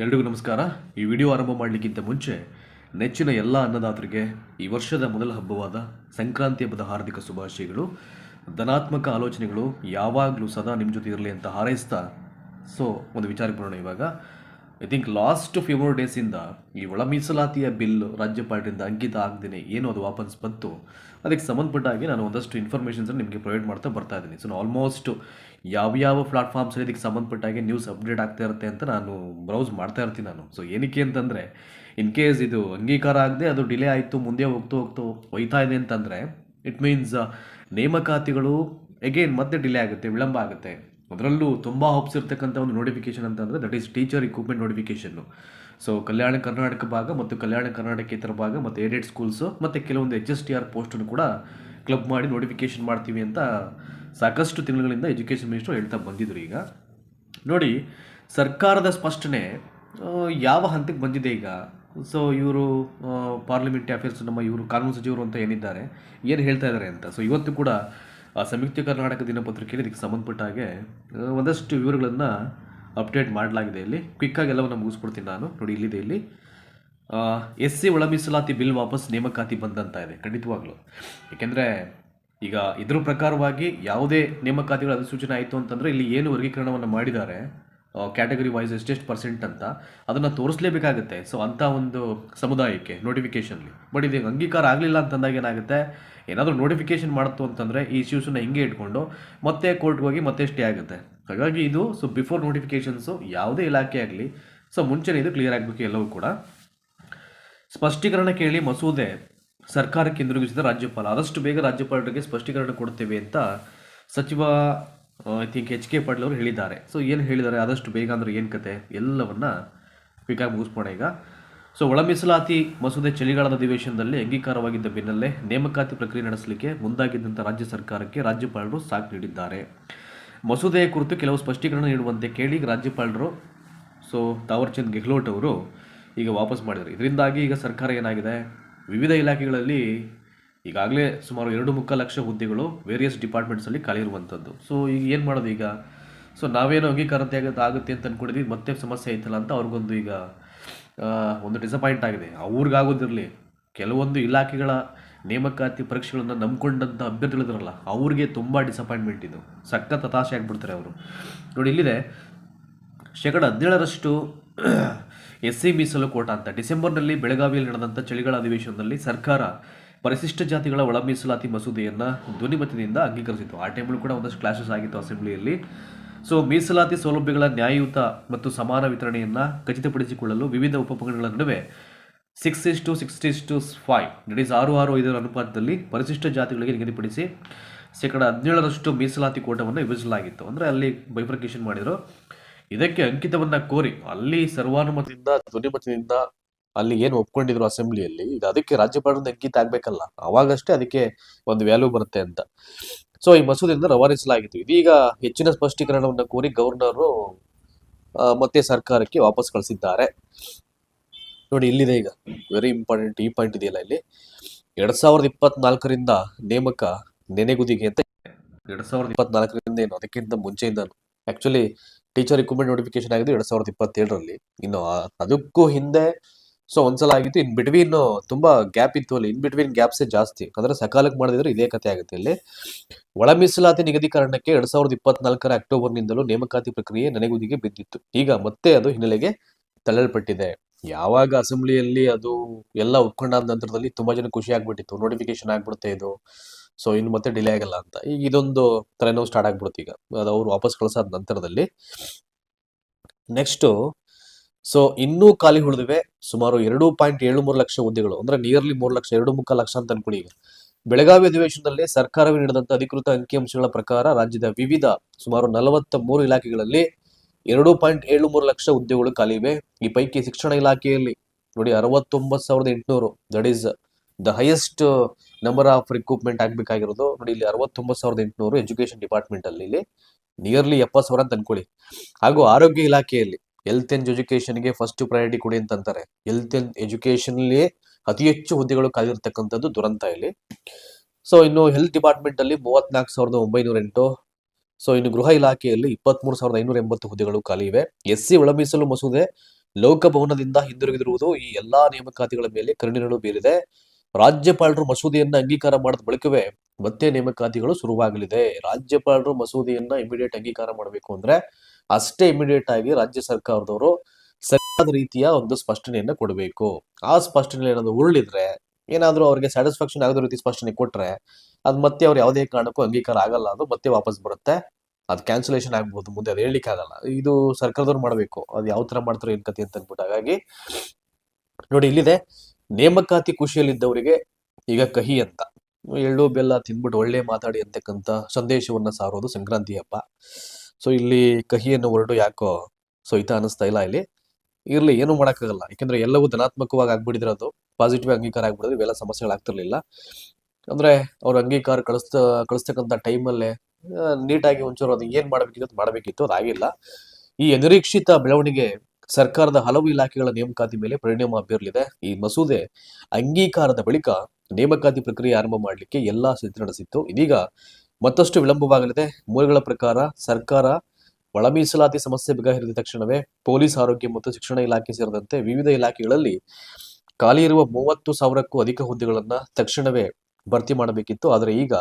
ಎಲ್ರಿಗೂ ನಮಸ್ಕಾರ. ಈ ವಿಡಿಯೋ ಆರಂಭ ಮಾಡಲಿಕ್ಕಿಂತ ಮುಂಚೆ ನೆಚ್ಚಿನ ಎಲ್ಲ ಅನ್ನದಾತರಿಗೆ ಈ ವರ್ಷದ ಮೊದಲ ಹಬ್ಬವಾದ ಸಂಕ್ರಾಂತಿ ಹಬ್ಬದ ಹಾರ್ದಿಕ ಶುಭಾಶಯಗಳು. ಧನಾತ್ಮಕ ಆಲೋಚನೆಗಳು ಯಾವಾಗಲೂ ಸದಾ ನಿಮ್ಮ ಜೊತೆ ಇರಲಿ ಅಂತ ಹಾರೈಸ್ತಾ ಒಂದು ವಿಚಾರಕ್ಕೆ ಬರೋಣ. ಇವಾಗ I think last few more ಡೇಸಿಂದ ಈ ಒಳ ಮೀಸಲಾತಿಯ ಬಿಲ್ ರಾಜ್ಯಪಾಲರಿಂದ ಅಂಕಿತ ಆಗದೇನೆ ಏನು ಅದು ವಾಪಸ್ ಬಂತು, ಅದಕ್ಕೆ ಸಂಬಂಧಪಟ್ಟ ಹಾಗೆ ನಾನು ಒಂದಷ್ಟು ಇನ್ಫಾರ್ಮೇಷನ್ಸ್ ನಿಮಗೆ ಪ್ರೊವೈಡ್ ಮಾಡ್ತಾ ಬರ್ತಾ ಇದ್ದೀನಿ. ಸೊ ಆಲ್ಮೋಸ್ಟ್ ಯಾವ ಪ್ಲಾಟ್ಫಾರ್ಮ್ಸಲ್ಲಿ ಇದಕ್ಕೆ ಸಂಬಂಧಪಟ್ಟ ಹಾಗೆ ನ್ಯೂಸ್ ಅಪ್ಡೇಟ್ ಆಗ್ತಾ ಇರುತ್ತೆ ಅಂತ ನಾನು ಬ್ರೌಸ್ ಮಾಡ್ತಾ ಇರ್ತೀನಿ ನಾನು. ಸೊ ಏನಕ್ಕೆ ಅಂತಂದರೆ, ಇನ್ ಕೇಸ್ ಇದು ಅಂಗೀಕಾರ ಆಗದೆ ಅದು ಡಿಲೇ ಆಯಿತು, ಮುಂದೆ ಹೋಯ್ತಾ ಇದೆ ಅಂತಂದರೆ ಇಟ್ ಮೀನ್ಸ್ ನೇಮಕಾತಿಗಳು ಎಗೇನ್ ಮತ್ತೆ ಡಿಲೇ ಆಗುತ್ತೆ, ವಿಳಂಬ ಆಗುತ್ತೆ. ಅದರಲ್ಲೂ ತುಂಬ ಹೋಪ್ಸ್ ಇರ್ತಕ್ಕಂಥ ಒಂದು ನೋಟಿಫಿಕೇಶನ್ ಅಂತಂದರೆ that is teacher recruitment notification. So Kalyana Karnataka ಭಾಗ ಮತ್ತು ಕಲ್ಯಾಣ ಕರ್ನಾಟಕೇತರ ಭಾಗ ಮತ್ತು ಏಡೆಡ್ ಸ್ಕೂಲ್ಸು ಮತ್ತು ಕೆಲವೊಂದು HSTR ಪೋಸ್ಟನ್ನು ಕೂಡ ಕ್ಲಬ್ ಮಾಡಿ ನೋಟಿಫಿಕೇಷನ್ ಮಾಡ್ತೀವಿ ಅಂತ ಸಾಕಷ್ಟು ತಿಂಗಳುಗಳಿಂದ ಎಜುಕೇಷನ್ ಮಿನಿಸ್ಟ್ರು ಹೇಳ್ತಾ ಬಂದಿದ್ರು. ಈಗ ನೋಡಿ, ಸರ್ಕಾರದ ಸ್ಪಷ್ಟನೆ ಯಾವ ಹಂತಕ್ಕೆ ಬಂದಿದೆ ಈಗ. ಸೊ ಇವರು ಪಾರ್ಲಿಮೆಂಟ್ರಿ ಅಫೇರ್ಸ್ ಇವರು ಕಾನೂನು ಸಚಿವರು ಅಂತ ಏನಿದ್ದಾರೆ, ಏನು ಹೇಳ್ತಾ ಇದ್ದಾರೆ ಅಂತ. ಸೊ ಇವತ್ತು ಕೂಡ ಸಂಯುಕ್ತ ಕರ್ನಾಟಕ ದಿನಪತ್ರಿಕೆಯಲ್ಲಿ ಇದಕ್ಕೆ ಸಂಬಂಧಪಟ್ಟ ಹಾಗೆ ಒಂದಷ್ಟು ವಿವರಗಳನ್ನು ಅಪ್ಡೇಟ್ ಮಾಡಲಾಗಿದೆ. ಇಲ್ಲಿ ಕ್ವಿಕ್ಕಾಗಿ ಎಲ್ಲವನ್ನು ಮುಗಿಸ್ಕೊಡ್ತೀನಿ ನಾನು. ನೋಡಿ, ಇಲ್ಲಿದೆ, ಇಲ್ಲಿ SC ಒಳ ಮೀಸಲಾತಿ ಬಿಲ್ ವಾಪಸ್ ನೇಮಕಾತಿ ಬಂದಂತ ಇದೆ ಖಂಡಿತವಾಗ್ಲೂ. ಏಕೆಂದರೆ ಈಗ ಇದ್ರ ಪ್ರಕಾರವಾಗಿ ಯಾವುದೇ ನೇಮಕಾತಿಗಳ ಅಧಿಸೂಚನೆ ಆಯಿತು ಅಂತಂದರೆ ಇಲ್ಲಿ ಏನು ವರ್ಗೀಕರಣವನ್ನು ಮಾಡಿದ್ದಾರೆ ಕ್ಯಾಟಗರಿ ವೈಸ್ ಎಷ್ಟೆಷ್ಟು ಪರ್ಸೆಂಟ್ ಅಂತ ಅದನ್ನು ತೋರಿಸಲೇಬೇಕಾಗುತ್ತೆ. ಸೊ ಅಂಥ ಒಂದು ಸಮುದಾಯಕ್ಕೆ ನೋಟಿಫಿಕೇಷನ್ಲಿ. ಬಟ್ ಇದು ಅಂಗೀಕಾರ ಆಗಲಿಲ್ಲ ಅಂತಂದಾಗ ಏನಾಗುತ್ತೆ, ಏನಾದರೂ ನೋಟಿಫಿಕೇಷನ್ ಮಾಡ್ತು ಅಂತಂದರೆ ಈ ಇಶ್ಯೂಸನ್ನ ಹಿಂಗೆ ಇಟ್ಕೊಂಡು ಮತ್ತೆ ಕೋರ್ಟ್ಗೆ ಹೋಗಿ ಮತ್ತೆ ಸ್ಟೇ ಆಗುತ್ತೆ. ಹಾಗಾಗಿ ಇದು ಬಿಫೋರ್ ನೋಟಿಫಿಕೇಷನ್ಸು ಯಾವುದೇ ಇಲಾಖೆ ಆಗಲಿ ಮುಂಚೆನೇ ಇದು ಕ್ಲಿಯರ್ ಆಗಬೇಕು ಎಲ್ಲವೂ ಕೂಡ. ಸ್ಪಷ್ಟೀಕರಣ ಕೇಳಿ ಮಸೂದೆ ಸರ್ಕಾರಕ್ಕೆ ಹಿಂದಿರುಗಿಸಿದ ರಾಜ್ಯಪಾಲ. ಆದಷ್ಟು ಬೇಗ ರಾಜ್ಯಪಾಲರಿಗೆ ಸ್ಪಷ್ಟೀಕರಣ ಕೊಡ್ತೇವೆ ಅಂತ ಸಚಿವ ಐ ಥಿಂಕ್ HK ಪಾಟೀಲ್ ಅವರು ಹೇಳಿದ್ದಾರೆ. ಸೊ ಏನು ಹೇಳಿದ್ದಾರೆ, ಆದಷ್ಟು ಬೇಗ ಅಂದರೆ ಏನು ಕತೆ, ಎಲ್ಲವನ್ನು ಕ್ವಿಕ್ಕಾಗಿ ಮುಗಿಸ್ಬೋಣ ಈಗ. ಸೊ ಒಳ ಮೀಸಲಾತಿ ಮಸೂದೆ ಚಳಿಗಾಲದ ಅಧಿವೇಶನದಲ್ಲಿ ಅಂಗೀಕಾರವಾಗಿದ್ದ ಬೆನ್ನಲ್ಲೇ ನೇಮಕಾತಿ ಪ್ರಕ್ರಿಯೆ ನಡೆಸಲಿಕ್ಕೆ ಮುಂದಾಗಿದ್ದಂಥ ರಾಜ್ಯ ಸರ್ಕಾರಕ್ಕೆ ರಾಜ್ಯಪಾಲರು ಸಾಥ್ ನೀಡಿದ್ದಾರೆ. ಮಸೂದೆಯ ಕುರಿತು ಕೆಲವು ಸ್ಪಷ್ಟೀಕರಣ ನೀಡುವಂತೆ ಕೇಳಿ ರಾಜ್ಯಪಾಲರು ತಾವರ್ಚಂದ್ ಗೆಹ್ಲೋಟ್ ಅವರು ಈಗ ವಾಪಸ್ ಮಾಡಿದ್ದಾರೆ. ಇದರಿಂದಾಗಿ ಈಗ ಸರ್ಕಾರ ಏನಾಗಿದೆ, ವಿವಿಧ ಇಲಾಖೆಗಳಲ್ಲಿ ಈಗಾಗಲೇ ಸುಮಾರು 2.25 ಲಕ್ಷ ಹುದ್ದೆಗಳು ವೇರಿಯಸ್ ಡಿಪಾರ್ಟ್ಮೆಂಟ್ಸಲ್ಲಿ ಖಾಲಿ ಇರುವಂಥದ್ದು. ಸೊ ಈಗ ಏನು ಮಾಡೋದು ಈಗ. ನಾವೇನೋ ಅಂಗೀಕಾರತೆ ಆಗುತ್ತೆ ಅಂತ ಅಂದ್ಕೊಂಡಿದ್ವಿ, ಮತ್ತೆ ಸಮಸ್ಯೆ ಐತಲ್ಲ ಅಂತ ಅವ್ರಿಗೊಂದು ಈಗ ಒಂದು ಡಿಸಪಾಯಿಂಟ್ ಆಗಿದೆ. ಅವ್ರಿಗಾಗೋದಿರಲಿ, ಕೆಲವೊಂದು ಇಲಾಖೆಗಳ ನೇಮಕಾತಿ ಪರೀಕ್ಷೆಗಳನ್ನು ನಂಬ್ಕೊಂಡಂಥ ಅಭ್ಯರ್ಥಿಗಳಿದ್ರಲ್ಲ ಅವ್ರಿಗೆ ತುಂಬ ಡಿಸಪಾಯಿಂಟ್ಮೆಂಟ್, ಇದು ಸಖತ್ ಹತಾಶೆ ಆಗಿಬಿಡ್ತಾರೆ ಅವರು. ನೋಡಿ, ಇಲ್ಲಿದೆ 17% SC ಮೀಸಲು ಕೋಟ ಅಂತ. ಡಿಸೆಂಬರ್ನಲ್ಲಿ ಬೆಳಗಾವಿಯಲ್ಲಿ ನಡೆದಂಥ ಚಳಿಗಾಲ ಅಧಿವೇಶನದಲ್ಲಿ ಸರ್ಕಾರ ಪರಿಶಿಷ್ಟ ಜಾತಿಗಳ ಒಳ ಮೀಸಲಾತಿ ಮಸೂದೆಯನ್ನು ಧ್ವನಿಮತದಿಂದ ಅಂಗೀಕರಿಸಿತು. ಆ ಟೈಮಲ್ಲೂ ಕೂಡ ಒಂದಷ್ಟು ಕ್ಲಾಶಸ್ ಆಗಿತ್ತು ಅಸೆಂಬ್ಲಿಯಲ್ಲಿ. ಮೀಸಲಾತಿ ಸೌಲಭ್ಯಗಳ ನ್ಯಾಯಯುತ ಮತ್ತು ಸಮಾನ ವಿತರಣೆಯನ್ನು ಖಚಿತಪಡಿಸಿಕೊಳ್ಳಲು ವಿವಿಧ ಉಪಪಂಗಡಗಳ ನಡುವೆ 6:60:5 ದಟ್ ಈಸ್ 6:5 ಅನುಪಾತದಲ್ಲಿ ಪರಿಶಿಷ್ಟ ಜಾತಿಗಳಿಗೆ ನಿಗದಿಪಡಿಸಿ 17% ಮೀಸಲಾತಿ ಕೋಟವನ್ನು ವಿಭಜಿಸಲಾಗಿತ್ತು. ಅಂದರೆ ಅಲ್ಲಿ ಬೈಫರ್ಕೇಷನ್ ಮಾಡಿದರು. ಇದಕ್ಕೆ ಅಂಕಿತವನ್ನು ಕೋರಿ ಅಲ್ಲಿ ಸರ್ವಾನುಮತದಿಂದ ಧ್ವನಿಮತದಿಂದ ಅಲ್ಲಿ ಏನು ಒಪ್ಕೊಂಡಿದ್ರು ಅಸೆಂಬ್ಲಿಯಲ್ಲಿ, ಈಗ ಅದಕ್ಕೆ ರಾಜ್ಯಪಾಲರಿಂದ ಅಂಕಿತ ಆಗಬೇಕಲ್ಲ, ಅವಾಗಷ್ಟೇ ಅದಕ್ಕೆ ಒಂದು ವ್ಯಾಲ್ಯೂ ಬರುತ್ತೆ ಅಂತ. ಈ ಮಸೂದೆಯಿಂದ ರವಾನಿಸಲಾಗಿತ್ತು. ಇದೀಗ ಹೆಚ್ಚಿನ ಸ್ಪಷ್ಟೀಕರಣವನ್ನು ಕೋರಿ ಗವರ್ನರು ಮತ್ತೆ ಸರ್ಕಾರಕ್ಕೆ ವಾಪಸ್ ಕಳಿಸಿದ್ದಾರೆ. ನೋಡಿ, ಇಲ್ಲಿದೆ ಈಗ ವೆರಿ ಇಂಪಾರ್ಟೆಂಟ್ ಈ ಪಾಯಿಂಟ್ ಇದೆಯಲ್ಲ, ಇಲ್ಲಿ 2024ರಿಂದ ನೇಮಕ ನೆನೆಗುದಿಗೆ ಅಂತ. 2024ರಿಂದ ಏನು, ಅದಕ್ಕಿಂತ ಮುಂಚೆಯಿಂದ ಆಕ್ಚುಲಿ ಟೀಚರ್ ರಿಕ್ರೂಟ್ಮೆಂಟ್ ನೋಟಿಫಿಕೇಶನ್ ಆಗಿದ್ದು 2027ರಲ್ಲಿ. ಇನ್ನು ಅದಕ್ಕೂ ಹಿಂದೆ ಒಂದ್ಸಲ ಆಗಿತ್ತು. ಇನ್ ಬಿಟ್ವೀನ್ ತುಂಬಾ ಗ್ಯಾಪ್ ಇತ್ತು ಅಲ್ಲಿ. ಇನ್ ಬಿಟ್ವೀನ್ ಗ್ಯಾಪ್ಸೇ ಜಾಸ್ತಿ. ಅಂದ್ರೆ ಸಕಾಲಕ್ಕೆ ಮಾಡದಿದ್ರೆ ಇದೇ ಕಥೆ ಆಗುತ್ತೆ. ಇಲ್ಲಿ ಒಳ ಮೀಸಲಾತಿ ನಿಗದೀಕರಣಕ್ಕೆ 2024ರ ಅಕ್ಟೋಬರ್ನಿಂದಲೂ ನೇಮಕಾತಿ ಪ್ರಕ್ರಿಯೆ ನೆನೆಗುದಿಗೆ ಬಿದ್ದಿತ್ತು. ಈಗ ಮತ್ತೆ ಅದು ಹಿನ್ನೆಲೆಗೆ ತಳ್ಳಲ್ಪಟ್ಟಿದೆ. ಯಾವಾಗ ಅಸೆಂಬ್ಲಿಯಲ್ಲಿ ಅದು ಎಲ್ಲ ಒಪ್ಕೊಂಡಾದ ನಂತರದಲ್ಲಿ ತುಂಬಾ ಜನ ಖುಷಿ ಆಗ್ಬಿಟ್ಟಿತ್ತು, ನೋಟಿಫಿಕೇಶನ್ ಆಗ್ಬಿಡುತ್ತೆ ಇದು, ಇನ್ನು ಮತ್ತೆ ಡಿಲೇ ಆಗಲ್ಲ ಅಂತ. ಈಗ ಇದೊಂದು ತಲೆನೋವು ಸ್ಟಾರ್ಟ್ ಆಗ್ಬಿಡುತ್ತೆ ಈಗ ಅದು ಅವ್ರು ವಾಪಸ್ ಕಳಿಸಾದ ನಂತರದಲ್ಲಿ. ನೆಕ್ಸ್ಟ್ ಇನ್ನೂ ಖಾಲಿ ಉಳಿದಿವೆ ಸುಮಾರು 2.73 ಲಕ್ಷ ಹುದ್ದೆಗಳು. ಅಂದ್ರೆ ನಿಯರ್ಲಿ 3 ಲಕ್ಷ, 2.25 ಲಕ್ಷ ಅಂತ ಅನ್ಕೊಳ್ಳಿ. ಈಗ ಬೆಳಗಾವಿ ಅಧಿವೇಶನದಲ್ಲಿ ಸರ್ಕಾರವೇ ನೀಡಿದಂತ ಅಧಿಕೃತ ಅಂಕಿಅಂಶಗಳ ಪ್ರಕಾರ ರಾಜ್ಯದ ವಿವಿಧ ಸುಮಾರು 43 ಇಲಾಖೆಗಳಲ್ಲಿ 2.73 ಲಕ್ಷ ಹುದ್ದೆಗಳು ಖಾಲಿ ಇವೆ. ಈ ಪೈಕಿ ಶಿಕ್ಷಣ ಇಲಾಖೆಯಲ್ಲಿ ನೋಡಿ 69,800 that is the highest number of recruitment ಆಗ್ಬೇಕಾಗಿರೋದು. ನೋಡಿ, ಇಲ್ಲಿ 69,800 ಎಜುಕೇಶನ್ ಡಿಪಾರ್ಟ್ಮೆಂಟ್ ಅಲ್ಲಿ, ಇಲ್ಲಿ ನಿಯರ್ಲಿ 70,000 ಅಂತ ಅನ್ಕೊಳ್ಳಿ. ಹಾಗೂ ಆರೋಗ್ಯ ಇಲಾಖೆಯಲ್ಲಿ ಹೆಲ್ತ್ ಅಂಡ್ ಎಜುಕೇಶನ್ಗೆ ಫಸ್ಟ್ ಪ್ರಯಾರಿಟಿ ಕೊಡಿ ಅಂತಾರೆ. ಹೆಲ್ತ್ ಅಂಡ್ ಎಜುಕೇಶನ್ ಅತಿ ಹೆಚ್ಚು ಹುದ್ದೆಗಳು ಖಾಲಿ ಇರತಕ್ಕಂಥದ್ದು ದುರಂತ ಇಲ್ಲಿ. ಇನ್ನು ಹೆಲ್ತ್ ಡಿಪಾರ್ಟ್ಮೆಂಟ್ ಅಲ್ಲಿ 34,908. ಇನ್ನು ಗೃಹ ಇಲಾಖೆಯಲ್ಲಿ 23,580 ಹುದ್ದೆಗಳು ಖಾಲಿ ಇವೆ. SC ಒಳ ಮೀಸಲು ಮಸೂದೆ ಲೋಕಭವನದಿಂದ ಹಿಂದಿರುಗಿದಿರುವುದು ಈ ಎಲ್ಲಾ ನೇಮಕಾತಿಗಳ ಮೇಲೆ ಕರುಣೆಗಳು ಬೀರಿದೆ. ರಾಜ್ಯಪಾಲರು ಮಸೂದೆಯನ್ನ ಅಂಗೀಕಾರ ಮಾಡಿದ ಬಳಿಕವೇ ಮತ್ತೆ ನೇಮಕಾತಿಗಳು ಶುರುವಾಗಲಿದೆ. ರಾಜ್ಯಪಾಲರು ಮಸೂದೆಯನ್ನ ಇಮಿಡಿಯೇಟ್ ಅಂಗೀಕಾರ ಮಾಡಬೇಕು ಅಂದ್ರೆ ಅಷ್ಟೇ ಇಮಿಡಿಯೇಟ್ ಆಗಿ ರಾಜ್ಯ ಸರ್ಕಾರದವರು ಸರಿಯಾದ ರೀತಿಯ ಒಂದು ಸ್ಪಷ್ಟನೆಯನ್ನ ಕೊಡಬೇಕು. ಆ ಸ್ಪಷ್ಟನೆ ಏನಾದ್ರು ಉರುಳಿದ್ರೆ, ಏನಾದ್ರೂ ಅವ್ರಿಗೆ ಸ್ಯಾಟಿಸ್ಫ್ಯಾಕ್ಷನ್ ಆಗದ ರೀತಿ ಸ್ಪಷ್ಟನೆ ಕೊಟ್ರೆ ಅದ್ ಮತ್ತೆ ಅವ್ರು ಯಾವುದೇ ಕಾರಣಕ್ಕೂ ಅಂಗೀಕಾರ ಆಗಲ್ಲ, ಅದು ಮತ್ತೆ ವಾಪಸ್ ಬರುತ್ತೆ. ಅದು ಕ್ಯಾನ್ಸಲೇಷನ್ ಆಗ್ಬೋದು, ಮುಂದೆ ಅದು ಹೇಳಲಿಕ್ಕೆ ಆಗಲ್ಲ. ಇದು ಸರ್ಕಾರದವ್ರು ಮಾಡಬೇಕು. ಅದು ಯಾವ ತರ ಮಾಡ್ತಾರೆ ಏನ್ ಕತೆ ಅಂತ ಅನ್ಬಿಟ್ಟು. ಹಾಗಾಗಿ ನೋಡಿ, ಇಲ್ಲಿದೆ ನೇಮಕಾತಿ ಖುಷಿಯಲ್ಲಿದ್ದವರಿಗೆ ಈಗ ಕಹಿ ಅಂತ. ಎಳ್ಳು ಬೆಲ್ಲ ತಿಂದ್ಬಿಟ್ಟು ಒಳ್ಳೆ ಮಾತಾಡಿ ಅಂತಕ್ಕಂಥ ಸಂದೇಶವನ್ನ ಸಾರೋದು ಸಂಕ್ರಾಂತಿ ಹಬ್ಬ. ಸೊ ಇಲ್ಲಿ ಕಹಿಯನ್ನು ಹೊರಡು ಯಾಕೋ ಹಿತ ಅನಿಸ್ತಾ ಇಲ್ಲ. ಇಲ್ಲಿ ಇರ್ಲಿ, ಏನು ಮಾಡಕ್ಕಾಗಲ್ಲ. ಯಾಕಂದ್ರೆ ಎಲ್ಲವೂ ಧನಾತ್ಮಕವಾಗಿ ಆಗ್ಬಿಟ್ಟಿದ್ರೆ, ಅದು ಪಾಸಿಟಿವ್ ಅಂಗೀಕಾರ ಆಗ್ಬಿಡಿದ್ರೆ ಇವೆಲ್ಲ ಸಮಸ್ಯೆಗಳಾಗ್ತಿರ್ಲಿಲ್ಲ. ಅಂದ್ರೆ ಅವ್ರ ಅಂಗೀಕಾರ ಕಳಿಸ್ತಕ್ಕಂಥ ಟೈಮಲ್ಲೇ ನೀಟಾಗಿ ಒಂಚೂರು ಅದು ಏನ್ ಮಾಡಬೇಕಿತ್ತು, ಅದಾಗಿಲ್ಲ. ಈ ಅನಿರೀಕ್ಷಿತ ಬೆಳವಣಿಗೆ ಸರ್ಕಾರದ ಹಲವು ಇಲಾಖೆಗಳ ನೇಮಕಾತಿ ಮೇಲೆ ಪರಿಣಾಮ ಬೀರಲಿದೆ. ಈ ಮಸೂದೆ ಅಂಗೀಕಾರದ ಬಳಿಕ ನೇಮಕಾತಿ ಪ್ರಕ್ರಿಯೆ ಆರಂಭ ಮಾಡಲಿಕ್ಕೆ ಎಲ್ಲಾ ಸಿದ್ಧತೆ ನಡೆಸಿತ್ತು. ಇದೀಗ ಮತ್ತಷ್ಟು ವಿಳಂಬವಾಗಲಿದೆ. ಮೂಲಗಳ ಪ್ರಕಾರ ಸರ್ಕಾರ ಒಳ ಮೀಸಲಾತಿ ಸಮಸ್ಯೆ ಬಗೆಹರಿದ ತಕ್ಷಣವೇ ಪೊಲೀಸ್, ಆರೋಗ್ಯ ಮತ್ತು ಶಿಕ್ಷಣ ಇಲಾಖೆ ಸೇರಿದಂತೆ ವಿವಿಧ ಇಲಾಖೆಗಳಲ್ಲಿ ಖಾಲಿ ಇರುವ 30,000ಕ್ಕೂ ಅಧಿಕ ಹುದ್ದೆಗಳನ್ನ ತಕ್ಷಣವೇ ಭರ್ತಿ ಮಾಡಬೇಕಿತ್ತು. ಆದರೆ ಈಗ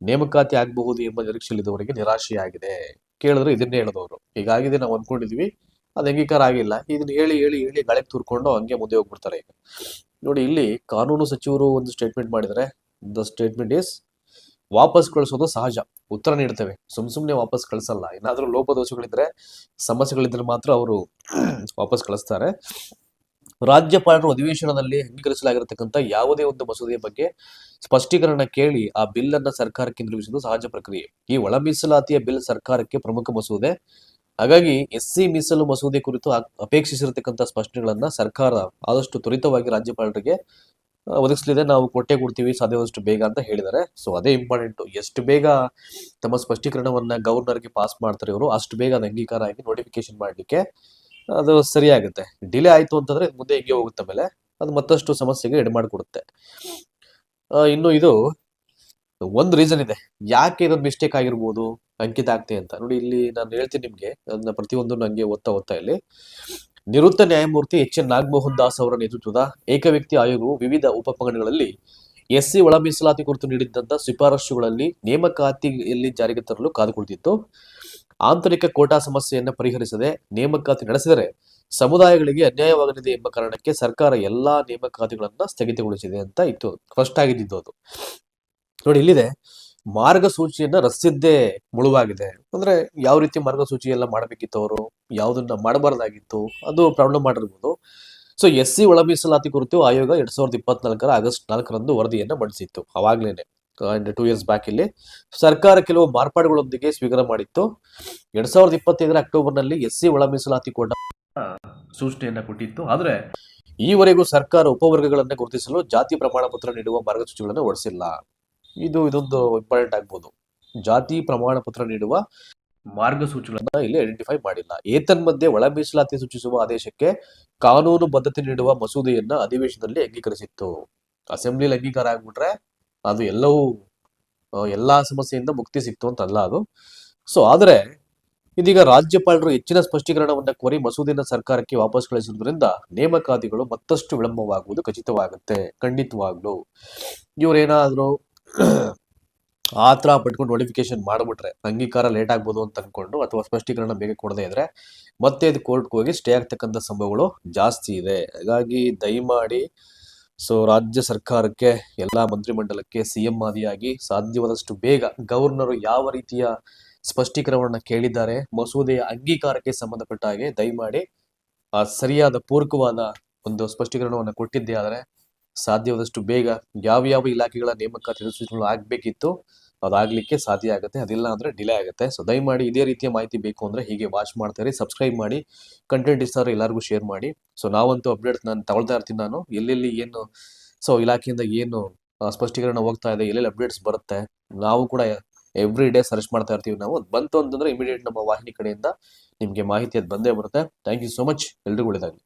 ನೇಮಕಾತಿ ಆಗಬಹುದು ಎಂಬ ನಿರೀಕ್ಷೆಯಲ್ಲಿದ್ದವರಿಗೆ ನಿರಾಶೆಯಾಗಿದೆ. ಕೇಳಿದ್ರೆ ಇದನ್ನೇ ಹೇಳದವರು, ಹೀಗಾಗಿದೆ ನಾವು ಅನ್ಕೊಂಡಿದ್ವಿ, ಅದು ಅಂಗೀಕಾರ ಆಗಿಲ್ಲ. ಇದನ್ನ ಹೇಳಿ ಹೇಳಿ ಹೇಳಿ ಗಾಳಿಗೆ ತೂರ್ಕೊಂಡು ಹಂಗೆ ಮುಂದೆ ಹೋಗ್ಬಿಡ್ತಾರೆ. ಈಗ ನೋಡಿ, ಇಲ್ಲಿ ಕಾನೂನು ಸಚಿವರು ಒಂದು ಸ್ಟೇಟ್ಮೆಂಟ್ ಮಾಡಿದರೆ, ದ ಸ್ಟೇಟ್ಮೆಂಟ್ ಇಸ್ ವಾಪಸ್ ಕಳಿಸೋದು ಸಹಜ, ಉತ್ತರ ನೀಡ್ತೇವೆ, ಸುಮ್ನೆ ವಾಪಸ್ ಕಳಿಸಲ್ಲ. ಏನಾದ್ರೂ ಲೋಪದೋಷಗಳಿದ್ರೆ, ಸಮಸ್ಯೆಗಳಿದ್ರೆ ಮಾತ್ರ ಅವರು ವಾಪಸ್ ಕಳಿಸ್ತಾರೆ. ರಾಜ್ಯಪಾಲರು ಅಧಿವೇಶನದಲ್ಲಿ ಅಂಗೀಕರಿಸಲಾಗಿರತಕ್ಕಂಥ ಯಾವುದೇ ಒಂದು ಮಸೂದೆಯ ಬಗ್ಗೆ ಸ್ಪಷ್ಟೀಕರಣ ಕೇಳಿ ಆ ಬಿಲ್ ಅನ್ನ ಸರ್ಕಾರಕ್ಕೆ ಹಿಂದಿರುಗಿಸುವುದು ಸಹಜ ಪ್ರಕ್ರಿಯೆ. ಈ ಒಳ ಮೀಸಲಾತಿಯ ಬಿಲ್ ಸರ್ಕಾರಕ್ಕೆ ಪ್ರಮುಖ ಮಸೂದೆ. ಹಾಗಾಗಿ SC ಮೀಸಲು ಮಸೂದೆ ಕುರಿತು ಅಪೇಕ್ಷಿಸಿರತಕ್ಕಂಥ ಸ್ಪಷ್ಟನೆಗಳನ್ನ ಸರ್ಕಾರ ಆದಷ್ಟು ತ್ವರಿತವಾಗಿ ರಾಜ್ಯಪಾಲರಿಗೆ ಒದಗಿಸಲಿದೆ. ನಾವು ಕೊಡ್ತೀವಿ ಸಾಧ್ಯವಾದಷ್ಟು ಬೇಗ ಅಂತ ಹೇಳಿದ್ದಾರೆ. ಸೊ ಅದೇ ಇಂಪಾರ್ಟೆಂಟ್. ಎಷ್ಟು ಬೇಗ ತಮ್ಮ ಸ್ಪಷ್ಟೀಕರಣವನ್ನ ಗವರ್ನರ್ಗೆ ಪಾಸ್ ಮಾಡ್ತಾರೆ ಇವರು, ಅಷ್ಟು ಬೇಗ ಅದು ಅಂಗೀಕಾರ ಆಗಿ ನೋಟಿಫಿಕೇಶನ್ ಮಾಡ್ಲಿಕ್ಕೆ ಅದು ಸರಿಯಾಗುತ್ತೆ. ಡಿಲೇ ಆಯ್ತು ಅಂತಂದ್ರೆ ಮುಂದೆ ಹಿಂಗೆ ಹೋಗುತ್ತೆ, ಮೇಲೆ ಅದು ಮತ್ತಷ್ಟು ಸಮಸ್ಯೆಗೆ ಎಡೆ ಮಾಡಿಕೊಡುತ್ತೆ. ಇನ್ನು ಇದು ಒಂದು ರೀಸನ್ ಇದೆ ಯಾಕೆ ಇದೊಂದು ಮಿಸ್ಟೇಕ್ ಆಗಿರ್ಬೋದು ಅಂಕಿತ ಆಗ್ತೆ ಅಂತ. ನೋಡಿ, ಇಲ್ಲಿ ನಾನು ಹೇಳ್ತೀನಿ ನಿಮ್ಗೆ, ಅದನ್ನ ಪ್ರತಿಯೊಂದು ನಂಗೆ ಓದ್ತಾ ಇಲ್ಲಿ. ನಿವೃತ್ತ ನ್ಯಾಯಮೂರ್ತಿ HN ನಾಗಮೋಹನ್ ದಾಸ್ ಅವರ ನೇತೃತ್ವದ ಏಕವ್ಯಕ್ತಿ ಆಯೋಗವು ವಿವಿಧ ಉಪಪಂಗಡಗಳಲ್ಲಿ SC ಒಳ ಮೀಸಲಾತಿ ಕುರಿತು ನೀಡಿದ್ದಂತ ಶಿಫಾರಸುಗಳಲ್ಲಿ ನೇಮಕಾತಿಯಲ್ಲಿ ಜಾರಿಗೆ ತರಲು ಕಾದುಕೊಳ್ತಿತ್ತು. ಆಂತರಿಕ ಕೋಟಾ ಸಮಸ್ಯೆಯನ್ನು ಪರಿಹರಿಸದೆ ನೇಮಕಾತಿ ನಡೆಸಿದರೆ ಸಮುದಾಯಗಳಿಗೆ ಅನ್ಯಾಯವಾಗಲಿದೆ ಎಂಬ ಕಾರಣಕ್ಕೆ ಸರ್ಕಾರ ಎಲ್ಲಾ ನೇಮಕಾತಿಗಳನ್ನ ಸ್ಥಗಿತಗೊಳಿಸಿದೆ ಅಂತ ಇತ್ತು. ಫಸ್ಟ್ ಆಗಿದ್ದು ಅದು. ನೋಡಿ, ಇಲ್ಲಿದೆ ಮಾರ್ಗಸೂಚಿಯನ್ನ ರಚಿಸಿದ್ದೇ ಮುಳುವಾಗಿದೆ. ಅಂದ್ರೆ ಯಾವ ರೀತಿ ಮಾರ್ಗಸೂಚಿ ಎಲ್ಲ ಮಾಡಬೇಕಿತ್ತು, ಅವರು ಯಾವ್ದನ್ನ ಮಾಡಬಾರ್ದಾಗಿತ್ತು, ಅದು ಪ್ರಾಬ್ಲಮ್ ಮಾಡಿರ್ಬೋದು. ಸೊ SC ಒಳ ಮೀಸಲಾತಿ ಕುರಿತು ಆಯೋಗ 2024 ಆಗಸ್ಟ್ 4ರಂದು ವರದಿಯನ್ನ ಮಂಡಿಸಿತ್ತು. ಅವಾಗ್ಲೇನೆ 2 years ಬ್ಯಾಕ್ ಇಲ್ಲಿ ಸರ್ಕಾರ ಕೆಲವು ಮಾರ್ಪಾಡುಗಳೊಂದಿಗೆ ಸ್ವೀಕಾರ ಮಾಡಿತ್ತು. 2025 ಅಕ್ಟೋಬರ್ನಲ್ಲಿ SC ಒಳ ಮೀಸಲಾತಿ ಕೋಟಾ ಸೂಚನೆಯನ್ನ ಕೊಟ್ಟಿತ್ತು. ಆದ್ರೆ ಈವರೆಗೂ ಸರ್ಕಾರ ಉಪವರ್ಗಗಳನ್ನ ಗುರುತಿಸಲು ಜಾತಿ ಪ್ರಮಾಣ ಪತ್ರ ನೀಡುವ ಮಾರ್ಗಸೂಚಿಗಳನ್ನು ಹೊರಡಿಸಿಲ್ಲ. ಇದೊಂದು ಇಂಪಾರ್ಟೆಂಟ್ ಆಗ್ಬೋದು. ಜಾತಿ ಪ್ರಮಾಣ ಪತ್ರ ನೀಡುವ ಮಾರ್ಗಸೂಚಿಗಳನ್ನ ಇಲ್ಲಿ ಐಡೆಂಟಿಫೈ ಮಾಡಿಲ್ಲ. ಏತನ್ಮಧ್ಯೆ ಒಳ ಮೀಸಲಾತಿ ಸೂಚಿಸುವ ಆದೇಶಕ್ಕೆ ಕಾನೂನು ಬದ್ಧತೆ ನೀಡುವ ಮಸೂದೆಯನ್ನ ಅಧಿವೇಶನದಲ್ಲಿ ಅಂಗೀಕರಿಸಿತ್ತು. ಅಸೆಂಬ್ಲಿಯಲ್ಲಿ ಅಂಗೀಕಾರ ಆಗ್ಬಿಟ್ರೆ ಅದು ಎಲ್ಲಾ ಸಮಸ್ಯೆಯಿಂದ ಮುಕ್ತಿ ಸಿಕ್ತು ಅಂತಲ್ಲ ಅದು. ಸೊ ಆದ್ರೆ ಇದೀಗ ರಾಜ್ಯಪಾಲರು ಹೆಚ್ಚಿನ ಸ್ಪಷ್ಟೀಕರಣವನ್ನ ಕೋರಿ ಮಸೂದೆಯನ್ನು ಸರ್ಕಾರಕ್ಕೆ ವಾಪಸ್ ಕಳಿಸಿರುವುದರಿಂದ ನೇಮಕಾತಿಗಳು ಮತ್ತಷ್ಟು ವಿಳಂಬವಾಗುವುದು ಖಚಿತವಾಗುತ್ತೆ. ಖಂಡಿತವಾಗ್ಲು ಇವ್ರೇನಾದ್ರೂ ಆತರ ಪಟ್ಕೊಂಡು ನೋಟಿಫಿಕೇಶನ್ ಮಾಡ್ಬಿಟ್ರೆ ಅಂಗೀಕಾರ ಲೇಟ್ ಆಗ್ಬೋದು ಅಂತ ಅನ್ಕೊಂಡು, ಅಥವಾ ಸ್ಪಷ್ಟೀಕರಣ ಬೇಗ ಕೊಡದೇ ಇದ್ರೆ ಮತ್ತೆ ಇದು ಕೋರ್ಟ್ಗೆ ಹೋಗಿ ಸ್ಟೇ ಆಗ್ತಕ್ಕಂಥ ಸಂಭವಗಳು ಜಾಸ್ತಿ ಇದೆ. ಹಾಗಾಗಿ ದಯಮಾಡಿ ರಾಜ್ಯ ಸರ್ಕಾರಕ್ಕೆ, ಎಲ್ಲಾ ಮಂತ್ರಿಮಂಡಲಕ್ಕೆ, CM ಆದಿಯಾಗಿ ಸಾಧ್ಯವಾದಷ್ಟು ಬೇಗ ಗವರ್ನರ್ ಯಾವ ರೀತಿಯ ಸ್ಪಷ್ಟೀಕರಣವನ್ನ ಕೇಳಿದ್ದಾರೆ ಮಸೂದೆಯ ಅಂಗೀಕಾರಕ್ಕೆ ಸಂಬಂಧಪಟ್ಟ ಹಾಗೆ, ದಯಮಾಡಿ ಸರಿಯಾದ ಪೂರಕವಾದ ಒಂದು ಸ್ಪಷ್ಟೀಕರಣವನ್ನ ಕೊಟ್ಟಿದ್ದೇ ಆದರೆ ಸಾಧ್ಯವಾದಷ್ಟು ಬೇಗ ಯಾವ ಇಲಾಖೆಗಳ ನೇಮಕಾತಿ ಸೂಚನೆಗಳು ಆಗ್ಬೇಕಿತ್ತು ಅದಾಗ್ಲಿಕ್ಕೆ ಸಾಧ್ಯ ಆಗುತ್ತೆ. ಅದಿಲ್ಲ ಅಂದ್ರೆ ಡಿಲೇ ಆಗುತ್ತೆ. ಸೊ ದಯಮಾಡಿ ಇದೇ ರೀತಿಯ ಮಾಹಿತಿ ಬೇಕು ಅಂದ್ರೆ ಹೀಗೆ ವಾಚ್ ಮಾಡ್ತಾರೆ, ಸಬ್ಸ್ಕ್ರೈಬ್ ಮಾಡಿ, ಕಂಟೆಂಟ್ ಇಷ್ಟ ಆದರೆ ಎಲ್ಲರಿಗೂ ಶೇರ್ ಮಾಡಿ. ಸೊ ನಾವಂತೂ ಅಪ್ಡೇಟ್ ನಾನು ತಗೊಳ್ತಾ ಇರ್ತೀನಿ. ನಾನು ಎಲ್ಲೆಲ್ಲಿ ಏನು ಇಲಾಖೆಯಿಂದ ಏನು ಸ್ಪಷ್ಟೀಕರಣ ಹೋಗ್ತಾ ಇದೆ, ಎಲ್ಲೆಲ್ಲಿ ಅಪ್ಡೇಟ್ಸ್ ಬರುತ್ತೆ, ನಾವು ಕೂಡ ಎವ್ರಿ ಡೇ ಸರ್ಚ್ ಮಾಡ್ತಾ ಇರ್ತೀವಿ. ನಾವು ಬಂತು ಅಂತಂದ್ರೆ ಇಮಿಡಿಯೇಟ್ ನಮ್ಮ ವಾಹಿನಿ ಕಡೆಯಿಂದ ನಿಮ್ಗೆ ಮಾಹಿತಿ ಅದು ಬಂದೇ ಬರುತ್ತೆ. Thank you so much. ಎಲ್ರಿಗೂ ಒಳ್ಳೆಯದಾಗಲಿ.